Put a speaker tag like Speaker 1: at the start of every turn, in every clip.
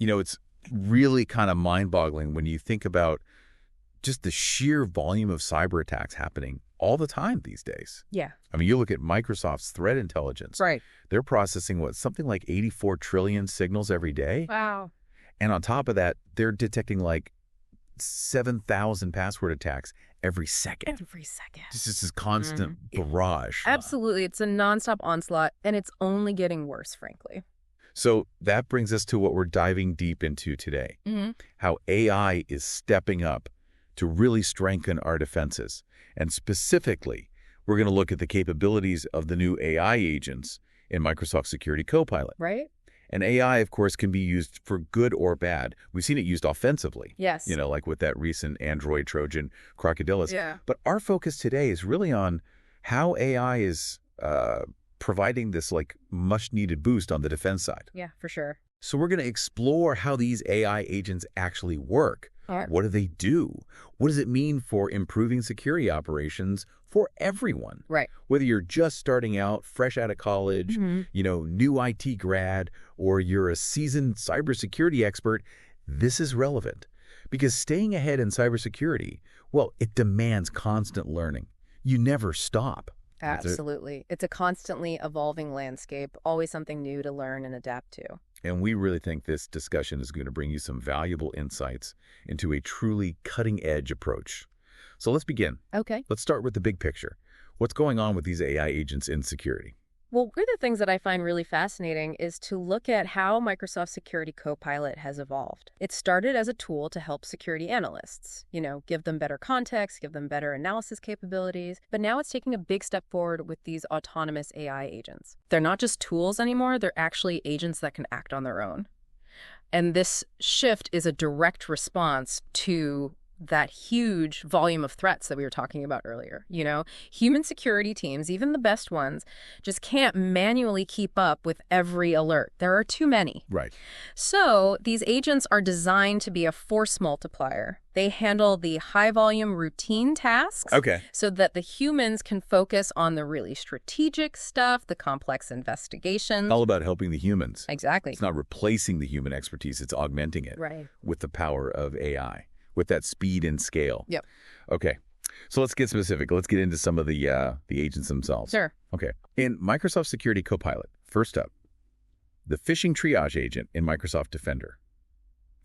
Speaker 1: It's really kind of mind-boggling when you think about just the sheer volume of cyber attacks happening all the time these days.
Speaker 2: Yeah.
Speaker 1: I mean, you look at Microsoft's threat intelligence.
Speaker 2: Right.
Speaker 1: They're processing, something like 84 trillion signals every day.
Speaker 2: Wow.
Speaker 1: And on top of that, they're detecting like 7,000 password attacks every second.
Speaker 2: Every second.
Speaker 1: This is this constant barrage.
Speaker 2: Absolutely. It's a nonstop onslaught, and it's only getting worse, frankly.
Speaker 1: So that brings us to what we're diving deep into today, how AI is stepping up to really strengthen our defenses. And specifically, we're going to look at the capabilities of the new AI agents in Microsoft Security Copilot.
Speaker 2: Right?
Speaker 1: And AI, of course, can be used for good or bad. We've seen it used offensively.
Speaker 2: Yes.
Speaker 1: Like with that recent Android Trojan, Crocodilus.
Speaker 2: Yeah.
Speaker 1: But our focus today is really on how AI is providing this much-needed boost on the defense side.
Speaker 2: Yeah, for sure.
Speaker 1: So we're going to explore how these AI agents actually work.
Speaker 2: All right.
Speaker 1: What do they do? What does it mean for improving security operations for everyone?
Speaker 2: Right.
Speaker 1: Whether you're just starting out, fresh out of college, new IT grad, or you're a seasoned cybersecurity expert, this is relevant. Because staying ahead in cybersecurity, it demands constant learning. You never stop.
Speaker 2: Absolutely. It's a constantly evolving landscape, always something new to learn and adapt to.
Speaker 1: And we really think this discussion is going to bring you some valuable insights into a truly cutting-edge approach. So let's begin.
Speaker 2: Okay.
Speaker 1: Let's start with the big picture. What's going on with these AI agents in security?
Speaker 2: Well, one of the things that I find really fascinating is to look at how Microsoft Security Copilot has evolved. It started as a tool to help security analysts, give them better context, give them better analysis capabilities. But now it's taking a big step forward with these autonomous AI agents. They're not just tools anymore, they're actually agents that can act on their own. And this shift is a direct response to that huge volume of threats that we were talking about earlier. Human security teams, even the best ones, just can't manually keep up with every alert. There are too many.
Speaker 1: Right.
Speaker 2: So these agents are designed to be a force multiplier. They handle the high-volume routine tasks so that the humans can focus on the really strategic stuff, the complex investigations.
Speaker 1: All about helping the humans.
Speaker 2: Exactly.
Speaker 1: It's not replacing the human expertise, it's augmenting it with the power of AI. With that speed and scale.
Speaker 2: Yep.
Speaker 1: Okay. So let's get specific. Let's get into some of the agents themselves.
Speaker 2: Sure.
Speaker 1: Okay. In Microsoft Security Copilot, first up, the phishing triage agent in Microsoft Defender.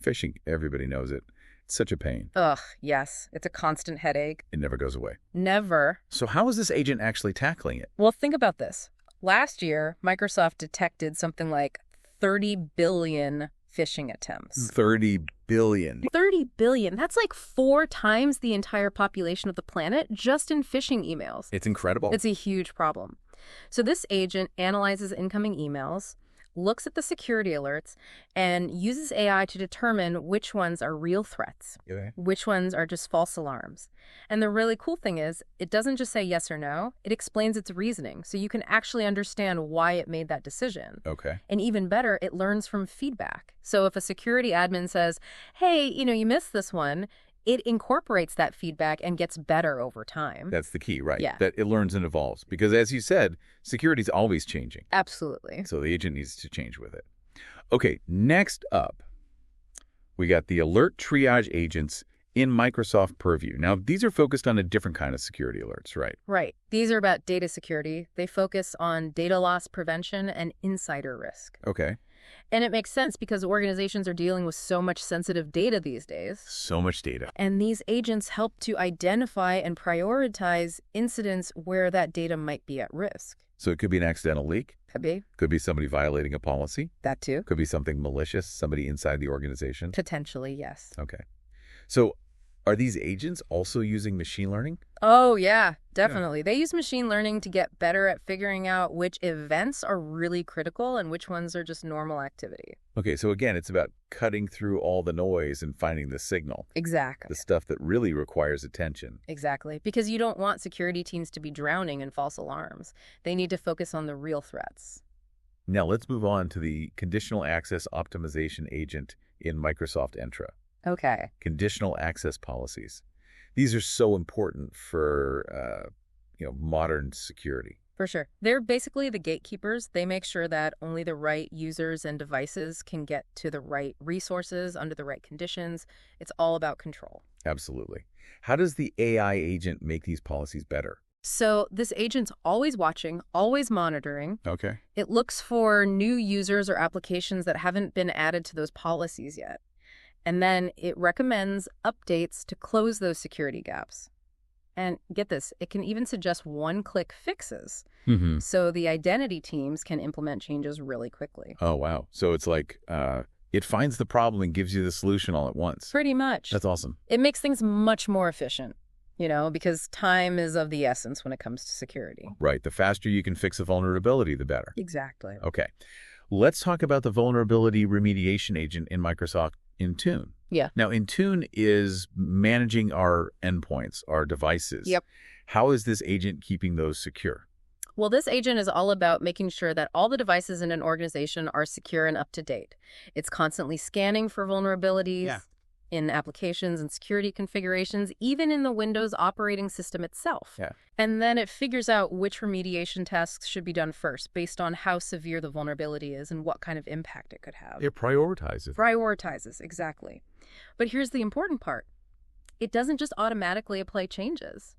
Speaker 1: Phishing, everybody knows it. It's such a pain.
Speaker 2: Ugh, yes. It's a constant headache.
Speaker 1: It never goes away.
Speaker 2: Never.
Speaker 1: So how is this agent actually tackling it?
Speaker 2: Well, think about this. Last year, Microsoft detected something like 30 billion phishing attempts.
Speaker 1: 30 billion.
Speaker 2: 30 billion. That's like 4 times the entire population of the planet just in phishing emails.
Speaker 1: It's incredible.
Speaker 2: It's a huge problem. So this agent analyzes incoming emails, looks at the security alerts, and uses AI to determine which ones are real threats, which ones are just false alarms. And the really cool thing is, it doesn't just say yes or no, it explains its reasoning, so you can actually understand why it made that decision.
Speaker 1: Okay.
Speaker 2: And even better, it learns from feedback. So if a security admin says, hey, you missed this one, it incorporates that feedback and gets better over time.
Speaker 1: That's the key, right?
Speaker 2: Yeah.
Speaker 1: That it learns and evolves. Because as you said, security is always changing.
Speaker 2: Absolutely.
Speaker 1: So the agent needs to change with it. Okay, next up, we got the alert triage agents in Microsoft Purview. Now, these are focused on a different kind of security alerts, right?
Speaker 2: Right. These are about data security. They focus on data loss prevention and insider risk.
Speaker 1: Okay.
Speaker 2: And it makes sense because organizations are dealing with so much sensitive data these days.
Speaker 1: So much data.
Speaker 2: And these agents help to identify and prioritize incidents where that data might be at risk.
Speaker 1: So it could be an accidental leak.
Speaker 2: Could be.
Speaker 1: Could be somebody violating a policy.
Speaker 2: That too.
Speaker 1: Could be something malicious, somebody inside the organization.
Speaker 2: Potentially, yes.
Speaker 1: Okay. So are these agents also using machine learning?
Speaker 2: Oh, yeah, definitely. They use machine learning to get better at figuring out which events are really critical and which ones are just normal activity.
Speaker 1: Okay, so again, it's about cutting through all the noise and finding the signal.
Speaker 2: Exactly.
Speaker 1: The stuff that really requires attention.
Speaker 2: Exactly. Because you don't want security teams to be drowning in false alarms. They need to focus on the real threats.
Speaker 1: Now let's move on to the conditional access optimization agent in Microsoft Entra.
Speaker 2: Okay.
Speaker 1: Conditional access policies. These are so important for modern security.
Speaker 2: For sure. They're basically the gatekeepers. They make sure that only the right users and devices can get to the right resources under the right conditions. It's all about control.
Speaker 1: Absolutely. How does the AI agent make these policies better?
Speaker 2: So this agent's always watching, always monitoring.
Speaker 1: Okay.
Speaker 2: It looks for new users or applications that haven't been added to those policies yet. And then it recommends updates to close those security gaps. And get this, it can even suggest one-click fixes.
Speaker 1: Mm-hmm.
Speaker 2: So the identity teams can implement changes really quickly.
Speaker 1: Oh, wow. So it's like it finds the problem and gives you the solution all at once.
Speaker 2: Pretty much.
Speaker 1: That's awesome.
Speaker 2: It makes things much more efficient, because time is of the essence when it comes to security.
Speaker 1: Right. The faster you can fix a vulnerability, the better.
Speaker 2: Exactly.
Speaker 1: Okay. Let's talk about the vulnerability remediation agent in Microsoft Intune.
Speaker 2: Yeah.
Speaker 1: Now, Intune is managing our endpoints, our devices.
Speaker 2: Yep.
Speaker 1: How is this agent keeping those secure?
Speaker 2: Well, this agent is all about making sure that all the devices in an organization are secure and up to date. It's constantly scanning for vulnerabilities in applications and security configurations, even in the Windows operating system itself.
Speaker 1: Yeah.
Speaker 2: And then it figures out which remediation tasks should be done first based on how severe the vulnerability is and what kind of impact it could have.
Speaker 1: It prioritizes.
Speaker 2: Prioritizes, exactly. But here's the important part. It doesn't just automatically apply changes.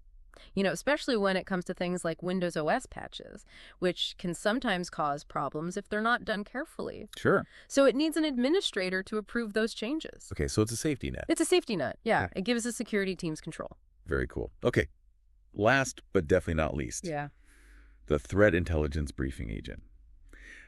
Speaker 2: Especially when it comes to things like Windows OS patches, which can sometimes cause problems if they're not done carefully.
Speaker 1: Sure.
Speaker 2: So it needs an administrator to approve those changes.
Speaker 1: Okay, so it's a safety net.
Speaker 2: It's a safety net, yeah.
Speaker 1: Okay.
Speaker 2: It gives the security teams control.
Speaker 1: Very cool. Okay, last but definitely not least, the threat intelligence briefing agent.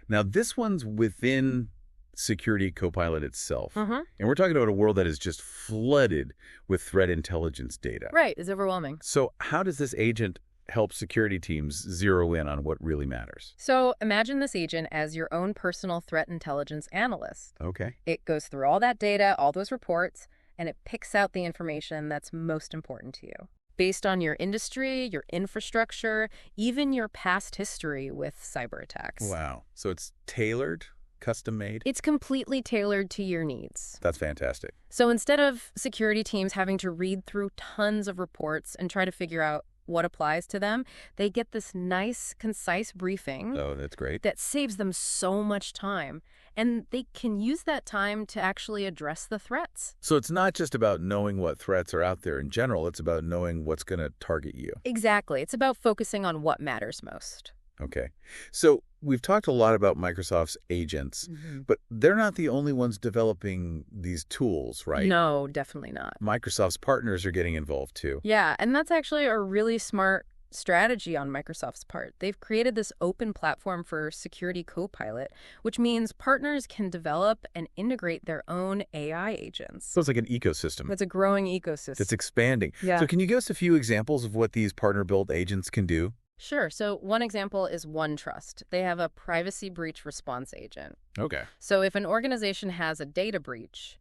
Speaker 1: Now, this one's within Security Copilot itself.
Speaker 2: Mm-hmm.
Speaker 1: And we're talking about a world that is just flooded with threat intelligence data.
Speaker 2: Right, it's overwhelming.
Speaker 1: So how does this agent help security teams zero in on what really matters?
Speaker 2: So imagine this agent as your own personal threat intelligence analyst.
Speaker 1: Okay.
Speaker 2: It goes through all that data, all those reports, and it picks out the information that's most important to you, based on your industry, your infrastructure, even your past history with cyber attacks.
Speaker 1: Wow. So it's tailored, custom made?
Speaker 2: It's completely tailored to your needs.
Speaker 1: That's fantastic.
Speaker 2: So instead of security teams having to read through tons of reports and try to figure out what applies to them, they get this nice, concise briefing.
Speaker 1: Oh, that's great.
Speaker 2: That saves them so much time. And they can use that time to actually address the threats.
Speaker 1: So it's not just about knowing what threats are out there in general. It's about knowing what's going to target you.
Speaker 2: Exactly. It's about focusing on what matters most.
Speaker 1: Okay. So we've talked a lot about Microsoft's agents, but they're not the only ones developing these tools, right?
Speaker 2: No, definitely not.
Speaker 1: Microsoft's partners are getting involved too.
Speaker 2: Yeah, and that's actually a really smart strategy on Microsoft's part. They've created this open platform for Security Copilot, which means partners can develop and integrate their own AI agents.
Speaker 1: So it's like an ecosystem.
Speaker 2: It's a growing ecosystem.
Speaker 1: It's expanding.
Speaker 2: Yeah.
Speaker 1: So can you give us a few examples of what these partner-built agents can do?
Speaker 2: Sure. So one example is OneTrust. They have a privacy breach response agent.
Speaker 1: Okay.
Speaker 2: So if an organization has a data breach,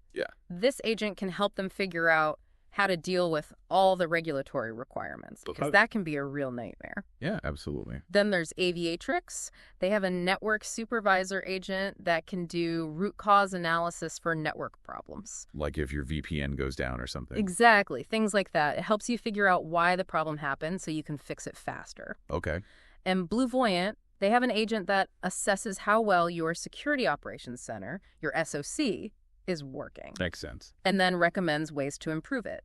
Speaker 2: this agent can help them figure out how to deal with all the regulatory requirements, because that can be a real nightmare.
Speaker 1: Yeah, absolutely.
Speaker 2: Then there's Aviatrix. They have a network supervisor agent that can do root cause analysis for network problems.
Speaker 1: Like if your VPN goes down or something.
Speaker 2: Exactly. Things like that. It helps you figure out why the problem happened so you can fix it faster.
Speaker 1: Okay.
Speaker 2: And Blue Voyant, they have an agent that assesses how well your Security Operations Center, your SOC, is working.
Speaker 1: Makes sense.
Speaker 2: And then recommends ways to improve it.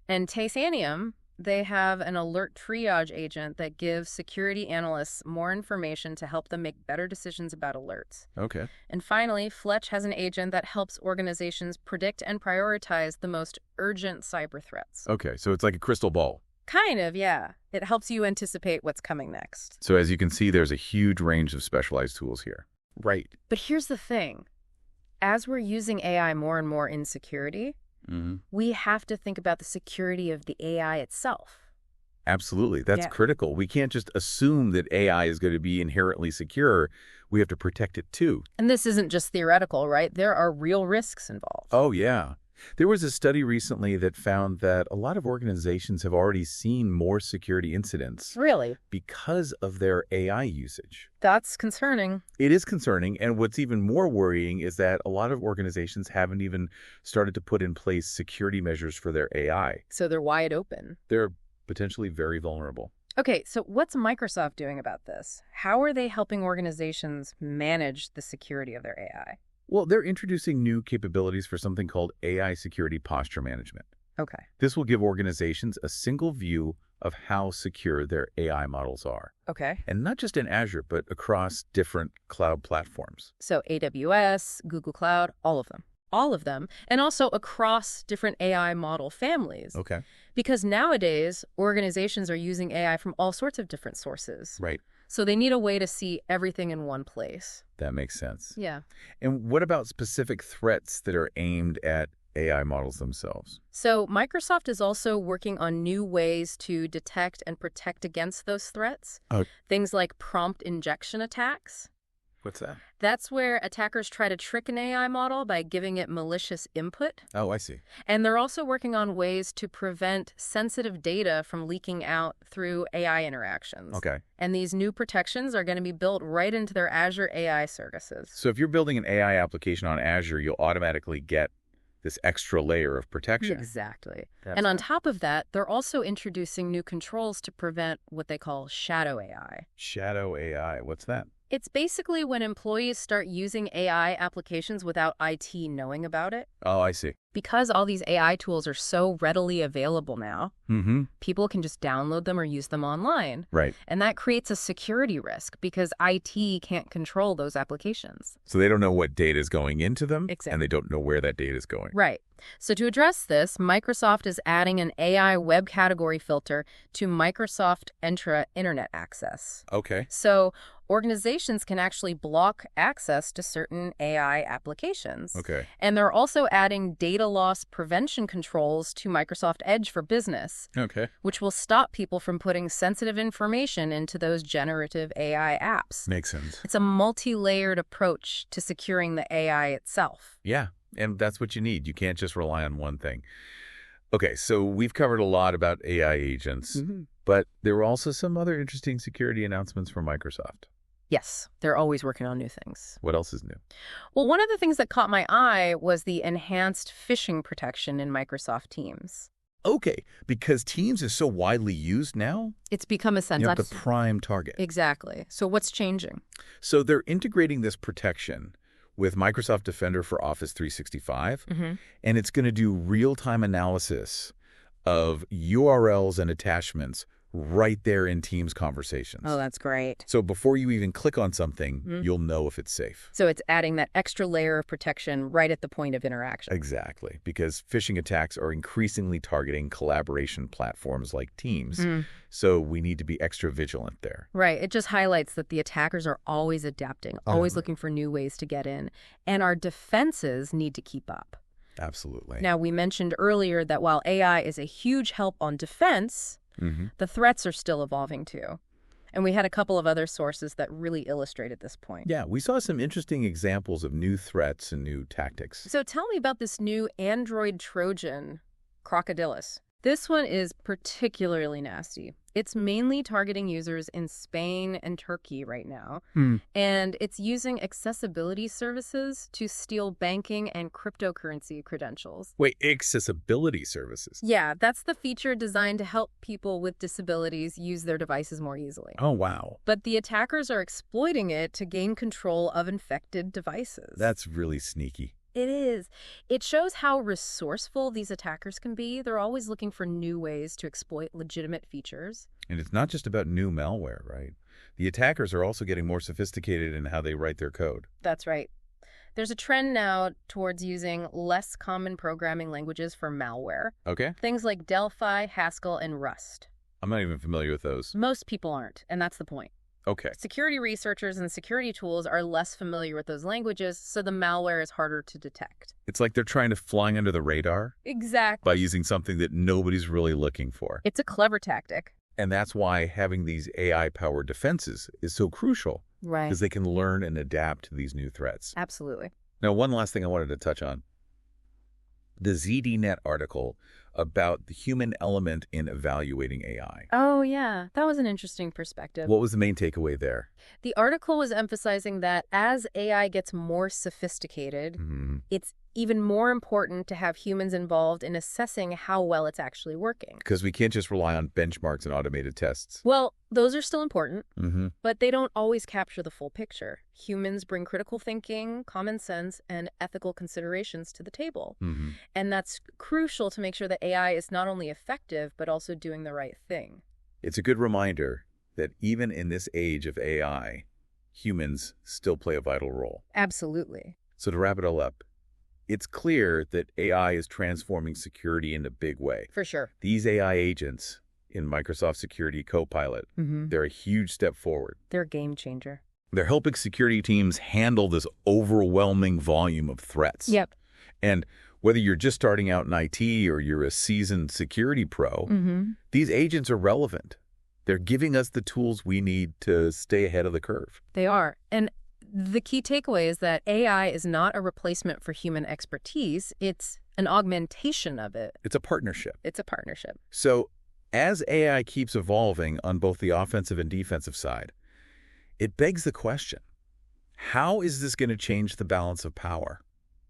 Speaker 2: And Titanium, they have an alert triage agent that gives security analysts more information to help them make better decisions about alerts.
Speaker 1: Okay.
Speaker 2: And finally, Fletch has an agent that helps organizations predict and prioritize the most urgent cyber threats.
Speaker 1: Okay, so it's like a crystal ball.
Speaker 2: Kind of, yeah. It helps you anticipate what's coming next.
Speaker 1: So as you can see, there's a huge range of specialized tools here. Right.
Speaker 2: But here's the thing. As we're using AI more and more in security, we have to think about the security of the AI itself.
Speaker 1: Absolutely. That's critical. We can't just assume that AI is going to be inherently secure. We have to protect it too.
Speaker 2: And this isn't just theoretical, right? There are real risks involved.
Speaker 1: Oh, yeah. There was a study recently that found that a lot of organizations have already seen more security incidents.
Speaker 2: Really?
Speaker 1: Because of their AI usage.
Speaker 2: That's concerning.
Speaker 1: It is concerning. And what's even more worrying is that a lot of organizations haven't even started to put in place security measures for their AI.
Speaker 2: So they're wide open.
Speaker 1: They're potentially very vulnerable.
Speaker 2: Okay, so what's Microsoft doing about this? How are they helping organizations manage the security of their AI?
Speaker 1: Well, they're introducing new capabilities for something called AI Security Posture Management.
Speaker 2: Okay.
Speaker 1: This will give organizations a single view of how secure their AI models are.
Speaker 2: Okay.
Speaker 1: And not just in Azure, but across different cloud platforms.
Speaker 2: So AWS, Google Cloud, all of them. All of them, and also across different AI model families.
Speaker 1: Okay.
Speaker 2: Because nowadays, organizations are using AI from all sorts of different sources.
Speaker 1: Right.
Speaker 2: So they need a way to see everything in one place.
Speaker 1: That makes sense.
Speaker 2: Yeah.
Speaker 1: And what about specific threats that are aimed at AI models themselves?
Speaker 2: So Microsoft is also working on new ways to detect and protect against those threats.
Speaker 1: Oh.
Speaker 2: Things like prompt injection attacks.
Speaker 1: What's that?
Speaker 2: That's where attackers try to trick an AI model by giving it malicious input.
Speaker 1: Oh, I see.
Speaker 2: And they're also working on ways to prevent sensitive data from leaking out through AI interactions.
Speaker 1: Okay.
Speaker 2: And these new protections are going to be built right into their Azure AI services.
Speaker 1: So if you're building an AI application on Azure, you'll automatically get this extra layer of protection.
Speaker 2: Exactly.
Speaker 1: That's
Speaker 2: And on
Speaker 1: right.
Speaker 2: top of that, they're also introducing new controls to prevent what they call shadow AI.
Speaker 1: Shadow AI, what's that?
Speaker 2: It's basically when employees start using AI applications without IT knowing about it.
Speaker 1: Oh, I see.
Speaker 2: Because all these AI tools are so readily available now,
Speaker 1: Mm-hmm.
Speaker 2: people can just download them or use them online.
Speaker 1: Right.
Speaker 2: And that creates a security risk because IT can't control those applications.
Speaker 1: So they don't know what data is going into them,
Speaker 2: Exactly.
Speaker 1: and they don't know where that data is going.
Speaker 2: Right. So to address this, Microsoft is adding an AI web category filter to Microsoft Entra Internet Access.
Speaker 1: Okay.
Speaker 2: So organizations can actually block access to certain AI applications.
Speaker 1: Okay.
Speaker 2: And they're also adding data loss prevention controls to Microsoft Edge for Business,
Speaker 1: Okay.
Speaker 2: which will stop people from putting sensitive information into those generative AI apps.
Speaker 1: Makes sense.
Speaker 2: It's a multi-layered approach to securing the AI itself.
Speaker 1: Yeah, and that's what you need. You can't just rely on one thing. Okay, so we've covered a lot about AI agents, but there were also some other interesting security announcements from Microsoft.
Speaker 2: Yes, they're always working on new things.
Speaker 1: What else is new?
Speaker 2: Well, one of the things that caught my eye was the enhanced phishing protection in Microsoft Teams.
Speaker 1: Okay, because Teams is so widely used now,
Speaker 2: It's become essential.
Speaker 1: the prime target.
Speaker 2: Exactly. So what's changing?
Speaker 1: So they're integrating this protection with Microsoft Defender for Office 365, and it's going to do real-time analysis of URLs and attachments right there in Teams conversations.
Speaker 2: Oh, that's great.
Speaker 1: So before you even click on something, you'll know if it's safe.
Speaker 2: So it's adding that extra layer of protection right at the point of interaction.
Speaker 1: Exactly, because phishing attacks are increasingly targeting collaboration platforms like Teams. So we need to be extra vigilant there.
Speaker 2: Right. It just highlights that the attackers are always adapting, always looking for new ways to get in, and our defenses need to keep up.
Speaker 1: Absolutely.
Speaker 2: Now, we mentioned earlier that while AI is a huge help on defense, the threats are still evolving too. And we had a couple of other sources that really illustrated this point.
Speaker 1: Yeah, we saw some interesting examples of new threats and new tactics.
Speaker 2: So tell me about this new Android Trojan, Crocodilus. This one is particularly nasty. It's mainly targeting users in Spain and Turkey right now. And it's using accessibility services to steal banking and cryptocurrency credentials.
Speaker 1: Wait, accessibility services?
Speaker 2: Yeah, that's the feature designed to help people with disabilities use their devices more easily.
Speaker 1: Oh, wow.
Speaker 2: But the attackers are exploiting it to gain control of infected devices.
Speaker 1: That's really sneaky.
Speaker 2: It is. It shows how resourceful these attackers can be. They're always looking for new ways to exploit legitimate features.
Speaker 1: And it's not just about new malware, right? The attackers are also getting more sophisticated in how they write their code.
Speaker 2: That's right. There's a trend now towards using less common programming languages for malware.
Speaker 1: Okay.
Speaker 2: Things like Delphi, Haskell, and Rust.
Speaker 1: I'm not even familiar with those.
Speaker 2: Most people aren't, and that's the point.
Speaker 1: Okay.
Speaker 2: Security researchers and security tools are less familiar with those languages, so the malware is harder to detect.
Speaker 1: It's like they're trying to fly under the radar
Speaker 2: Exactly.
Speaker 1: by using something that nobody's really looking for.
Speaker 2: It's a clever tactic.
Speaker 1: And that's why having these AI-powered defenses is so crucial,
Speaker 2: Right.
Speaker 1: because they can learn and adapt to these new threats.
Speaker 2: Absolutely.
Speaker 1: Now, one last thing I wanted to touch on. The ZDNet article about the human element in evaluating AI.
Speaker 2: Oh, yeah. That was an interesting perspective.
Speaker 1: What was the main takeaway there?
Speaker 2: The article was emphasizing that as AI gets more sophisticated, it's even more important to have humans involved in assessing how well it's actually working.
Speaker 1: Because we can't just rely on benchmarks and automated tests.
Speaker 2: Well, those are still important,
Speaker 1: Mm-hmm.
Speaker 2: but they don't always capture the full picture. Humans bring critical thinking, common sense, and ethical considerations to the table.
Speaker 1: Mm-hmm.
Speaker 2: And that's crucial to make sure that AI is not only effective, but also doing the right thing.
Speaker 1: It's a good reminder that even in this age of AI, humans still play a vital role.
Speaker 2: Absolutely.
Speaker 1: So to wrap it all up, it's clear that AI is transforming security in a big way.
Speaker 2: For sure.
Speaker 1: These AI agents in Microsoft Security Copilot, they're a huge step forward.
Speaker 2: They're a game changer.
Speaker 1: They're helping security teams handle this overwhelming volume of threats.
Speaker 2: Yep.
Speaker 1: And whether you're just starting out in IT or you're a seasoned security pro, these agents are relevant. They're giving us the tools we need to stay ahead of the curve.
Speaker 2: They are. And the key takeaway is that AI is not a replacement for human expertise. It's an augmentation of it.
Speaker 1: It's a partnership.
Speaker 2: It's a partnership.
Speaker 1: So as AI keeps evolving on both the offensive and defensive side, it begs the question, how is this going to change the balance of power?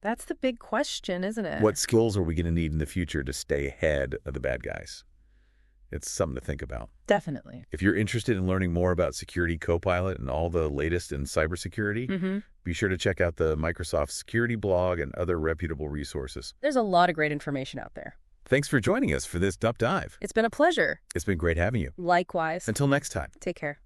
Speaker 2: That's the big question, isn't it?
Speaker 1: What skills are we going to need in the future to stay ahead of the bad guys? It's something to think about.
Speaker 2: Definitely.
Speaker 1: If you're interested in learning more about Security Copilot and all the latest in cybersecurity, be sure to check out the Microsoft Security blog and other reputable resources.
Speaker 2: There's a lot of great information out there.
Speaker 1: Thanks for joining us for this Deep Dive.
Speaker 2: It's been a pleasure.
Speaker 1: It's been great having you.
Speaker 2: Likewise.
Speaker 1: Until next time.
Speaker 2: Take care.